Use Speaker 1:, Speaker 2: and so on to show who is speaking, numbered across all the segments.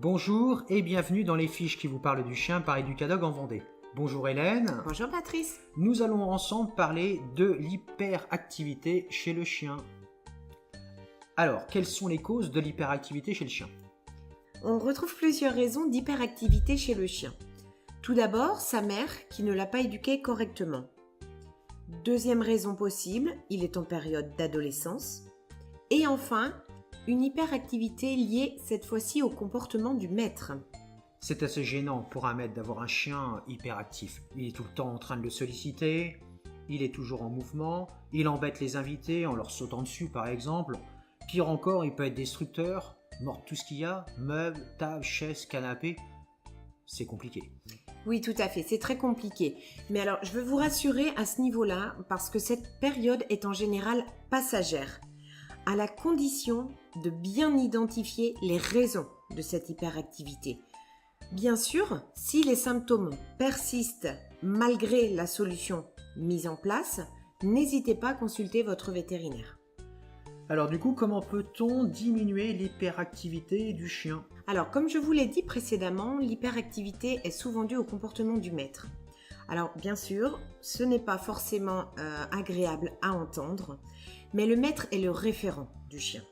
Speaker 1: Bonjour et bienvenue dans les fiches qui vous parlent du chien par Educadog en Vendée. Bonjour Hélène.
Speaker 2: Bonjour Patrice.
Speaker 1: Nous allons ensemble parler de l'hyperactivité chez le chien. Alors, quelles sont les causes de l'hyperactivité chez le chien?
Speaker 2: On retrouve plusieurs raisons d'hyperactivité chez le chien. Tout d'abord, sa mère qui ne l'a pas éduqué correctement. Deuxième raison possible, il est en période d'adolescence. Et enfin, une hyperactivité liée cette fois-ci au comportement du maître.
Speaker 1: C'est assez gênant pour un maître d'avoir un chien hyperactif. Il est tout le temps en train de le solliciter, il est toujours en mouvement, il embête les invités en leur sautant dessus par exemple. Pire encore, il peut être destructeur, mordre tout ce qu'il y a, meubles, tables, chaises, canapés. C'est compliqué.
Speaker 2: Oui, tout à fait, c'est très compliqué. Mais alors, je veux vous rassurer à ce niveau-là, parce que cette période est en général passagère, à la condition de bien identifier les raisons de cette hyperactivité. Bien sûr, si les symptômes persistent malgré la solution mise en place, n'hésitez pas à consulter votre vétérinaire.
Speaker 1: Alors du coup, comment peut-on diminuer l'hyperactivité du chien?
Speaker 2: Alors, comme je vous l'ai dit précédemment, l'hyperactivité est souvent due au comportement du maître. Alors, bien sûr, ce n'est pas forcément agréable à entendre, mais le maître est le référent du chien.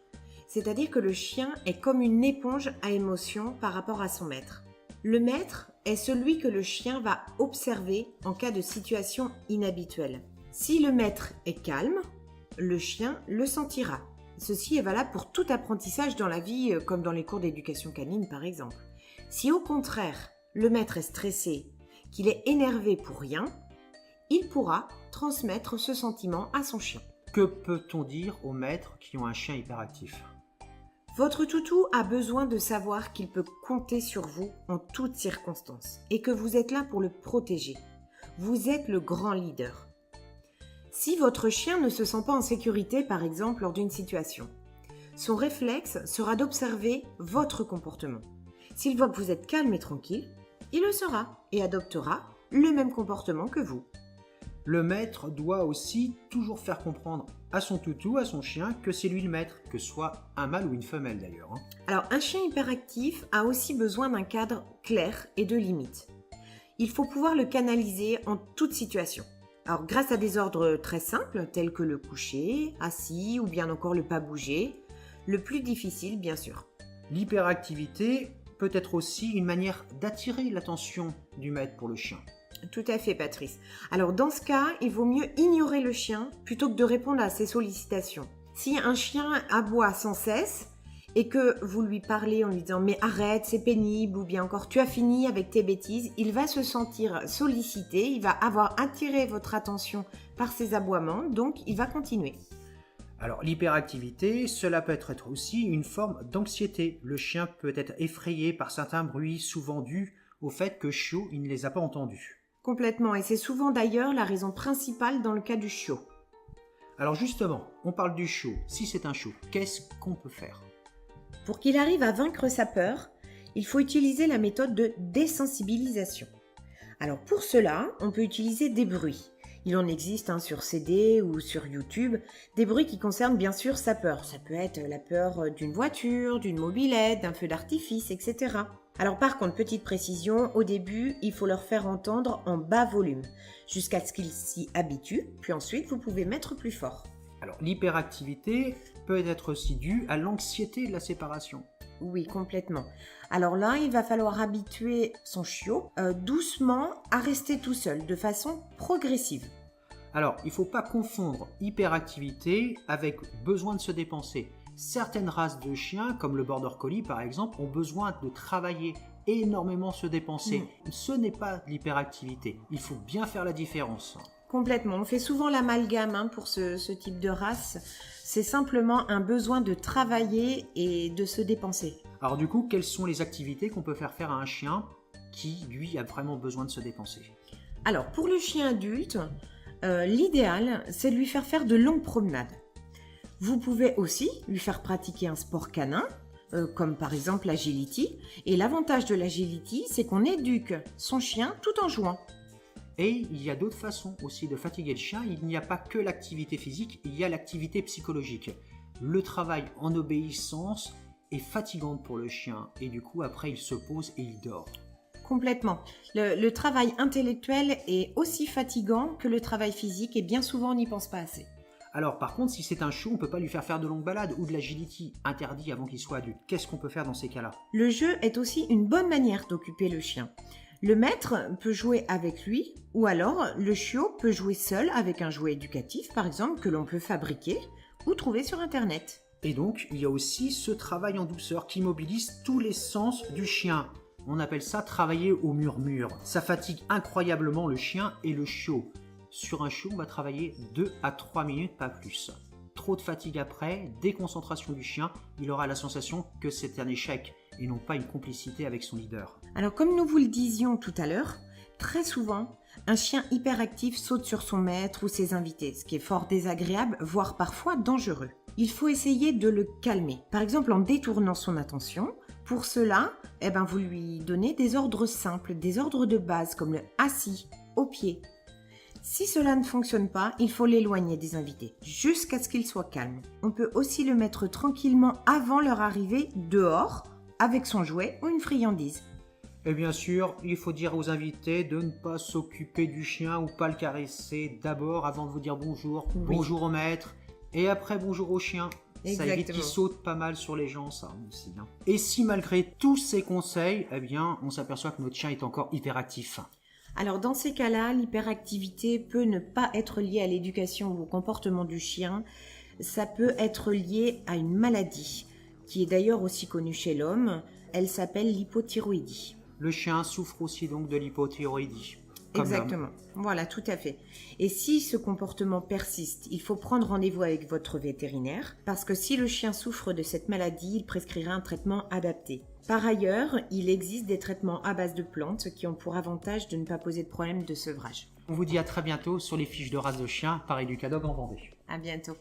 Speaker 2: C'est-à-dire que le chien est comme une éponge à émotions par rapport à son maître. Le maître est celui que le chien va observer en cas de situation inhabituelle. Si le maître est calme, le chien le sentira. Ceci est valable pour tout apprentissage dans la vie, comme dans les cours d'éducation canine par exemple. Si au contraire, le maître est stressé, qu'il est énervé pour rien, il pourra transmettre ce sentiment à son chien.
Speaker 1: Que peut-on dire aux maîtres qui ont un chien hyperactif?
Speaker 2: Votre toutou a besoin de savoir qu'il peut compter sur vous en toutes circonstances et que vous êtes là pour le protéger. Vous êtes le grand leader. Si votre chien ne se sent pas en sécurité, par exemple, lors d'une situation, son réflexe sera d'observer votre comportement. S'il voit que vous êtes calme et tranquille, il le sera et adoptera le même comportement que vous.
Speaker 1: Le maître doit aussi toujours faire comprendre à son toutou, à son chien, que c'est lui le maître, que ce soit un mâle ou une femelle d'ailleurs.
Speaker 2: Alors, un chien hyperactif a aussi besoin d'un cadre clair et de limites. Il faut pouvoir le canaliser en toute situation. Alors, grâce à des ordres très simples, tels que le coucher, assis ou bien encore le pas bouger, le plus difficile, bien sûr.
Speaker 1: L'hyperactivité peut être aussi une manière d'attirer l'attention du maître pour le chien.
Speaker 2: Tout à fait, Patrice. Alors, dans ce cas, il vaut mieux ignorer le chien plutôt que de répondre à ses sollicitations. Si un chien aboie sans cesse et que vous lui parlez en lui disant « mais arrête, c'est pénible » ou bien encore « tu as fini avec tes bêtises », il va se sentir sollicité, il va avoir attiré votre attention par ses aboiements, donc il va continuer.
Speaker 1: Alors l'hyperactivité, cela peut être aussi une forme d'anxiété. Le chien peut être effrayé par certains bruits, souvent dus au fait que chiot, il ne les a pas entendus.
Speaker 2: Complètement, et c'est souvent d'ailleurs la raison principale dans le cas du chiot.
Speaker 1: Alors justement, on parle du chiot. Si c'est un chiot, qu'est-ce qu'on peut faire?
Speaker 2: Pour qu'il arrive à vaincre sa peur, il faut utiliser la méthode de désensibilisation. Alors pour cela, on peut utiliser des bruits. Il en existe sur CD ou sur YouTube, des bruits qui concernent bien sûr sa peur. Ça peut être la peur d'une voiture, d'une mobilette, d'un feu d'artifice, etc. Alors par contre, petite précision, au début, il faut leur faire entendre en bas volume, jusqu'à ce qu'ils s'y habituent, puis ensuite vous pouvez mettre plus fort.
Speaker 1: Alors l'hyperactivité peut être aussi due à l'anxiété de la séparation.
Speaker 2: Oui, complètement. Alors là, il va falloir habituer son chiot doucement à rester tout seul, de façon progressive.
Speaker 1: Alors, il ne faut pas confondre hyperactivité avec besoin de se dépenser. Certaines races de chiens, comme le Border Collie par exemple, ont besoin de travailler énormément, se dépenser. Ce n'est pas l'hyperactivité. Il faut bien faire la différence.
Speaker 2: Complètement. On fait souvent l'amalgame pour ce type de race. C'est simplement un besoin de travailler et de se dépenser.
Speaker 1: Alors du coup, quelles sont les activités qu'on peut faire à un chien qui, lui, a vraiment besoin de se dépenser?
Speaker 2: Alors, pour le chien adulte, l'idéal, c'est de lui faire de longues promenades. Vous pouvez aussi lui faire pratiquer un sport canin, comme par exemple l'agility. Et l'avantage de l'agility, c'est qu'on éduque son chien tout en jouant.
Speaker 1: Et il y a d'autres façons aussi de fatiguer le chien. Il n'y a pas que l'activité physique, il y a l'activité psychologique. Le travail en obéissance est fatigante pour le chien et du coup après il se pose et il dort.
Speaker 2: Complètement. Le travail intellectuel est aussi fatigant que le travail physique et bien souvent on n'y pense pas assez.
Speaker 1: Alors par contre, si c'est un chiot, on ne peut pas lui faire de longues balades ou de l'agility, interdit avant qu'il soit adulte. Qu'est-ce qu'on peut faire dans ces cas-là?
Speaker 2: Le jeu est aussi une bonne manière d'occuper le chien. Le maître peut jouer avec lui ou alors le chiot peut jouer seul avec un jouet éducatif par exemple que l'on peut fabriquer ou trouver sur internet.
Speaker 1: Et donc, il y a aussi ce travail en douceur qui mobilise tous les sens du chien. On appelle ça travailler au murmure. Ça fatigue incroyablement le chien et le chiot. Sur un chiot, on va travailler 2 à 3 minutes, pas plus. Trop de fatigue après, déconcentration du chien, il aura la sensation que c'est un échec et non pas une complicité avec son leader.
Speaker 2: Alors comme nous vous le disions tout à l'heure, très souvent, un chien hyperactif saute sur son maître ou ses invités, ce qui est fort désagréable, voire parfois dangereux. Il faut essayer de le calmer, par exemple en détournant son attention. Pour cela, vous lui donnez des ordres simples, des ordres de base comme le assis, au pied. Si cela ne fonctionne pas, il faut l'éloigner des invités, jusqu'à ce qu'il soit calme. On peut aussi le mettre tranquillement avant leur arrivée dehors, avec son jouet ou une friandise.
Speaker 1: Et bien sûr, il faut dire aux invités de ne pas s'occuper du chien ou pas le caresser d'abord avant de vous dire bonjour,
Speaker 2: Oui.
Speaker 1: bonjour au maître, et après bonjour au chien. Ça évite
Speaker 2: Exactement.
Speaker 1: qu'il saute pas mal sur les gens, ça aussi. Et si malgré tous ces conseils, on s'aperçoit que notre chien est encore hyperactif.
Speaker 2: Alors dans ces cas-là, l'hyperactivité peut ne pas être liée à l'éducation ou au comportement du chien. Ça peut être lié à une maladie, qui est d'ailleurs aussi connue chez l'homme. Elle s'appelle l'hypothyroïdie.
Speaker 1: Le chien souffre aussi donc de l'hypothyroïdie. Comme
Speaker 2: Exactement, voilà, tout à fait. Et si ce comportement persiste, il faut prendre rendez-vous avec votre vétérinaire, parce que si le chien souffre de cette maladie, il prescrira un traitement adapté. Par ailleurs, il existe des traitements à base de plantes qui ont pour avantage de ne pas poser de problème de sevrage.
Speaker 1: On vous dit à très bientôt sur les fiches de race de chien par Educadog en Vendée.
Speaker 2: À bientôt.